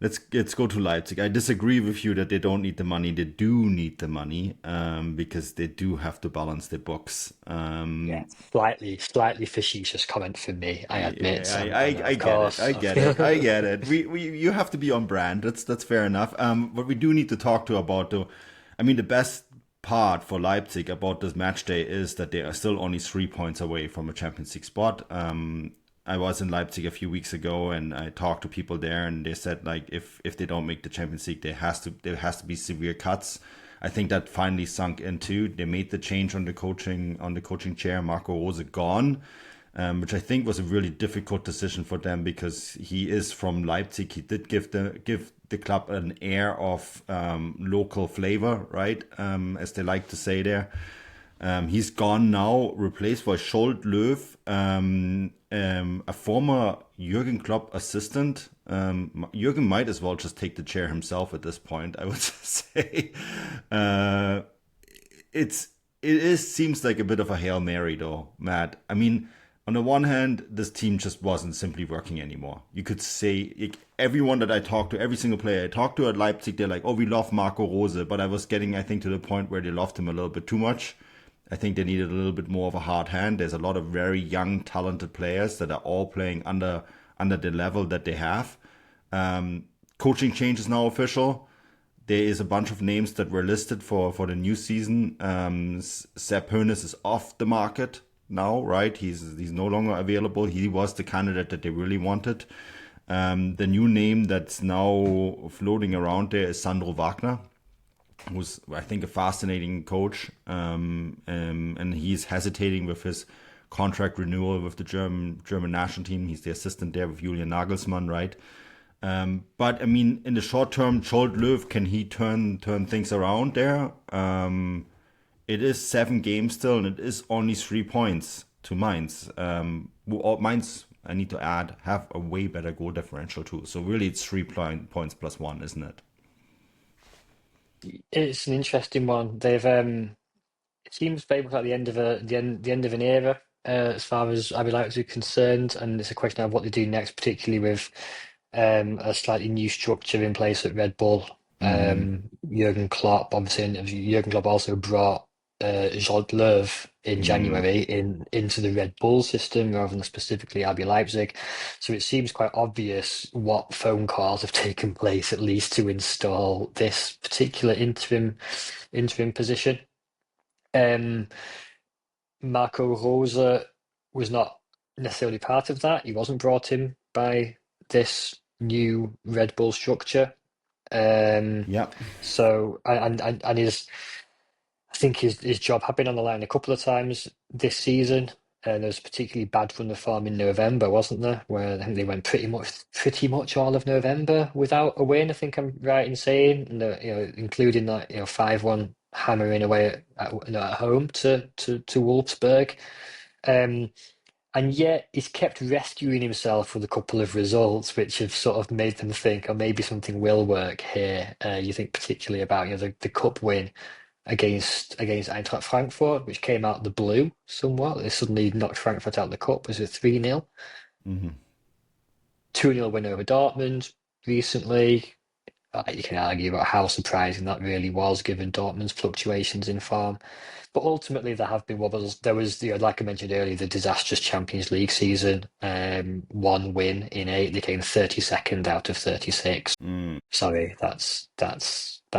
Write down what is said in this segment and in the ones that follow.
let's go to Leipzig. I disagree with you that they don't need the money. They do need the money because they do have to balance their books. Yeah, slightly facetious comment from me, I admit. Yeah, And I of get it. course, I get it. I get it. We you have to be on brand. That's fair enough. What we do need to talk to about though, I mean, the best part for Leipzig about this match day is that they are still only 3 points away from a Champions League spot. I was in Leipzig a few weeks ago, and I talked to people there, and they said like if they don't make the Champions League, there has to be severe cuts. I think that finally sunk into. They made the change on the coaching chair. Marco Rose gone, which I think was a really difficult decision for them because he is from Leipzig. He did give the club an air of local flavor, right? As they like to say there. He's gone now, replaced by Scholt Löw, a former Jürgen Klopp assistant. Jürgen might as well just take the chair himself at this point, I would say. Uh, it seems like a bit of a Hail Mary though, Matt. I mean, on the one hand, this team just wasn't simply working anymore. You could say everyone that I talked to, every single player I talked to at Leipzig, they're like, "Oh, we love Marco Rose," but I was getting, I think, to the point where they loved him a little bit too much. I think they needed a little bit more of a hard hand. There's a lot of very young, talented players that are all playing under the level that they have. Coaching change is now official. There is a bunch of names that were listed for the new season. Sepp Hoeneß is off the market now, right? He's no longer available. He was the candidate that they really wanted. The new name that's now floating around there is Sandro Wagner, who's I think a fascinating coach, and he's hesitating with his contract renewal with the German national team. He's the assistant there with Julian Nagelsmann, right? But I mean, in the short term, Scholt Löw, can he turn things around there? It is 7 games still, and it is only 3 points to Mainz. Mainz, I need to add, have a way better goal differential too. So really, it's 3 points plus one, isn't it? it's an interesting one. It seems very much like the end of an era, as far as RB Leipzig is concerned, and it's a question of what they do next, particularly with a slightly new structure in place at Red Bull. Mm-hmm. Jürgen Klopp, obviously, and Jürgen Klopp also brought Jolt Löw in Mm-hmm. January into the Red Bull system rather than specifically RB Leipzig. So it seems quite obvious what phone calls have taken place, at least to install this particular interim position. Um, Marco Rosa was not necessarily part of that. He wasn't brought in by this new Red Bull structure. Um, Yeah. and I think his job had been on the line a couple of times this season. And there was a particularly bad run of form in November, wasn't there? Where I think they went pretty much all of November without a win. I think I'm right in saying, and including that 5-1 hammering away at home to Wolfsburg. Um, and yet he's kept rescuing himself with a couple of results, which have sort of made them think, oh, maybe something will work here. You think particularly about the cup win against Eintracht Frankfurt, which came out of the blue somewhat. They suddenly knocked Frankfurt out of the cup. Was it 3-0? Mm-hmm. 2-0 win over Dortmund recently. You can argue about how surprising that really was, given Dortmund's fluctuations in form. But ultimately, there have been wobbles. There was, like I mentioned earlier, the disastrous Champions League season. One win in eight. They came 32nd out of 36. Mm. Sorry, that's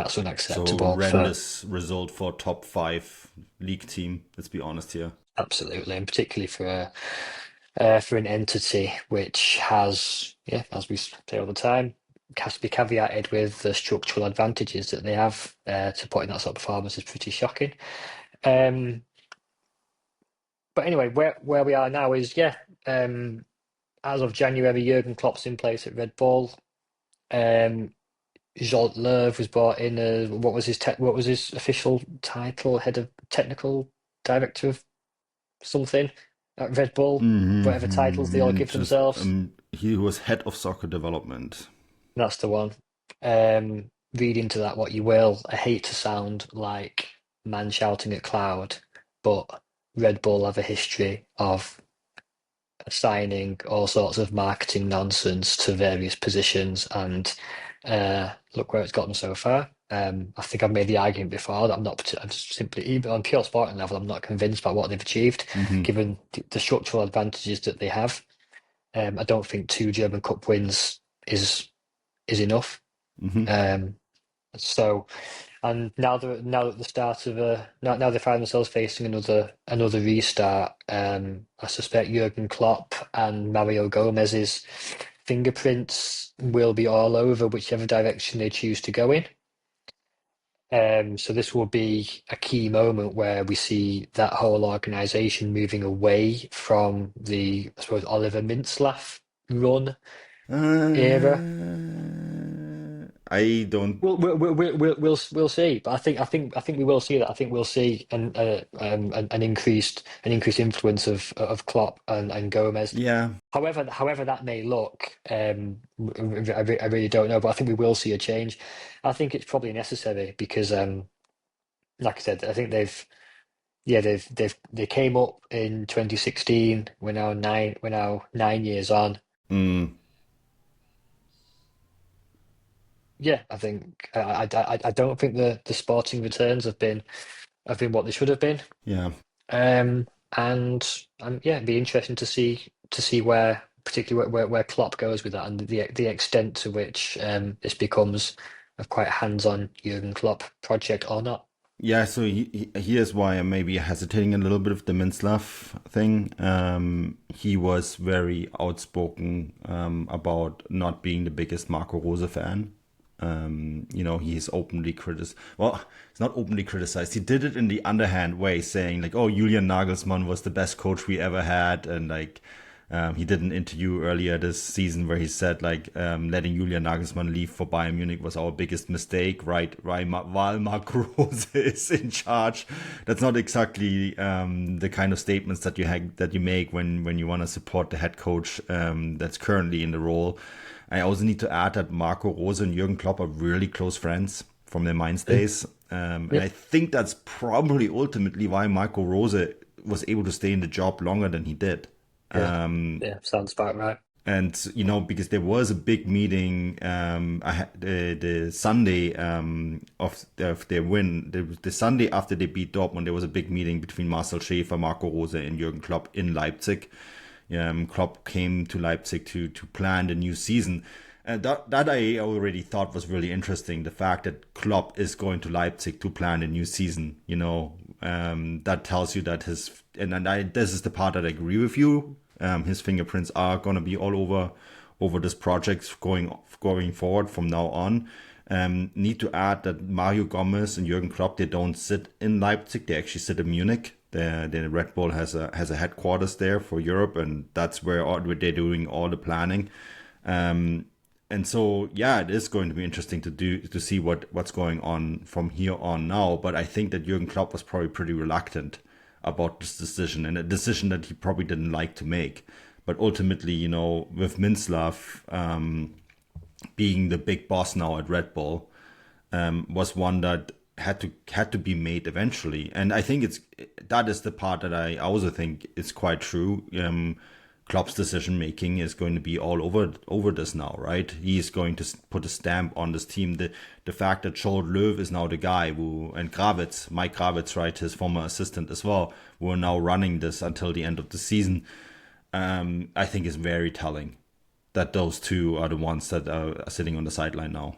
So unacceptable for horrendous result for top five league team. Let's be honest here. absolutely, and particularly for an entity which has, yeah, as we say all the time, has to be caveated with the structural advantages that they have. To put in that sort of performance is pretty shocking. Um, but anyway, where we are now is, yeah, as of January, Jurgen Klopp's in place at Red Bull. Um, Jolt Löw was brought in as what was his official title? Head of technical director of something at Red Bull. Whatever titles they all Mm-hmm. give Just themselves. he was head of soccer development. That's the one. Read into that what you will. I hate to sound like man shouting at cloud, but Red Bull have a history of assigning all sorts of marketing nonsense to various positions, and Look where it's gotten so far. I think I've made the argument before that I'm just simply, even on pure sporting level, I'm not convinced by what they've achieved, Hmm. given the structural advantages that they have. I don't think two German Cup wins is enough. Hmm. Um, so, and now at the start of now they find themselves facing another restart. I suspect Jürgen Klopp and Mario Gomez's fingerprints will be all over whichever direction they choose to go in. So this will be a key moment where we see that whole organisation moving away from the, I suppose, Oliver Mintzlaff run era. I don't. We'll see, but I think we will see that. I think we'll see an increased influence of Klopp and Gomez. Yeah, However that may look, I really don't know, but I think we will see a change. I think it's probably necessary because, like I said, I think they came up in 2016. We're now 9 years on. mm, Yeah, I think I don't think the sporting returns have been what they should have been. yeah. Um, and yeah, it'd be interesting to see where particularly where Klopp goes with that and the extent to which this becomes a quite hands-on Jurgen Klopp project or not. Yeah, so here's why I'm maybe hesitating a little bit of the Minslav thing. He was very outspoken about not being the biggest Marco Rose fan. He's openly criticized. Well, it's not openly criticized. He did it in the underhand way, saying like, "Oh, Julian Nagelsmann was the best coach we ever had," and like, he did an interview earlier this season where he said like, letting Julian Nagelsmann leave for Bayern Munich was our biggest mistake, right? Right, while Marco Rose is in charge. That's not exactly the kind of statements that you make when you want to support the head coach that's currently in the role. I also need to add that Marco Rose and Jürgen Klopp are really close friends from their Mainz Mm. days. And Yeah, I think that's probably ultimately why Marco Rose was able to stay in the job longer than he did. yeah, yeah. Sounds about right. And because there was a big meeting, the Sunday of their win, the Sunday after they beat Dortmund, there was a big meeting between Marcel Schäfer, Marco Rose, and Jürgen Klopp in Leipzig. Klopp came to Leipzig to plan the new season. That I already thought was really interesting. The fact that Klopp is going to Leipzig to plan a new season, that tells you that this is the part that I agree with you. His fingerprints are going to be all over this project going forward from now on. Need to add that Mario Gomez and Jurgen Klopp, they don't sit in Leipzig; they actually sit in Munich. The Red Bull has a headquarters there for Europe, and that's where they're doing all the planning. And so, yeah, it is going to be interesting to see what's going on from here on now. But I think that Jurgen Klopp was probably pretty reluctant about this decision, and a decision that he probably didn't like to make. But ultimately, with Minslav being the big boss now at Red Bull, was one that had to be made eventually. And I think that is the part that I also think is quite true. Klopp's decision making is going to be all over this now, right? He is going to put a stamp on this team. The fact that Joel Löw is now the guy and Mike Gravitz, right, his former assistant as well, who are now running this until the end of the season, I think is very telling that those two are the ones that are sitting on the sideline now.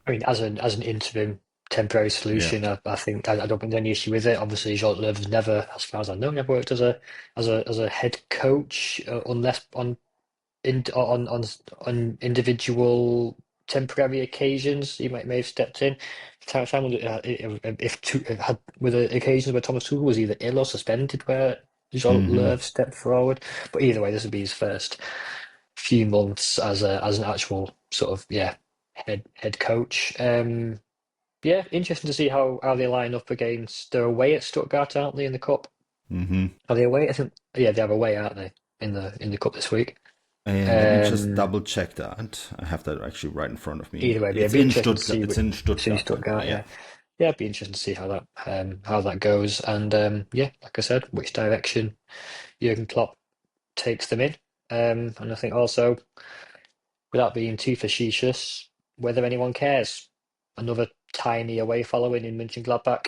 I mean, as an interim temporary Yeah. solution, I think I don't think there's any issue with it. Obviously, Jean has never, as far as I know, never worked as a head coach, unless on individual temporary occasions he may have stepped in. If two, had were the occasions where Thomas Tuchel was either ill or suspended where Jean Hmm. stepped forward. But either way, this would be his first few months as an actual sort of head coach. Yeah, interesting to see how they line up against. They're away at Stuttgart, aren't they, in the cup? Hmm. Are they away? I think yeah, they have away, aren't they, in the cup this week? And let me just Um, double check that. I have that actually right in front of me. Either way, yeah, it'd It's be in interesting to Stuttgart. see It's in see Stuttgart, by the way. Stuttgart. Yeah. Yeah, it'd be interesting to see how that goes, and yeah, like I said, which direction Jurgen Klopp takes them in. And I think also without being too facetious, whether anyone cares. Another tiny away following in Mönchengladbach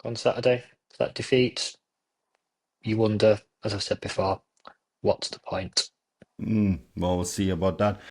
on Saturday. That defeat, you wonder, as I've said before, what's the point? Well, we'll see about that.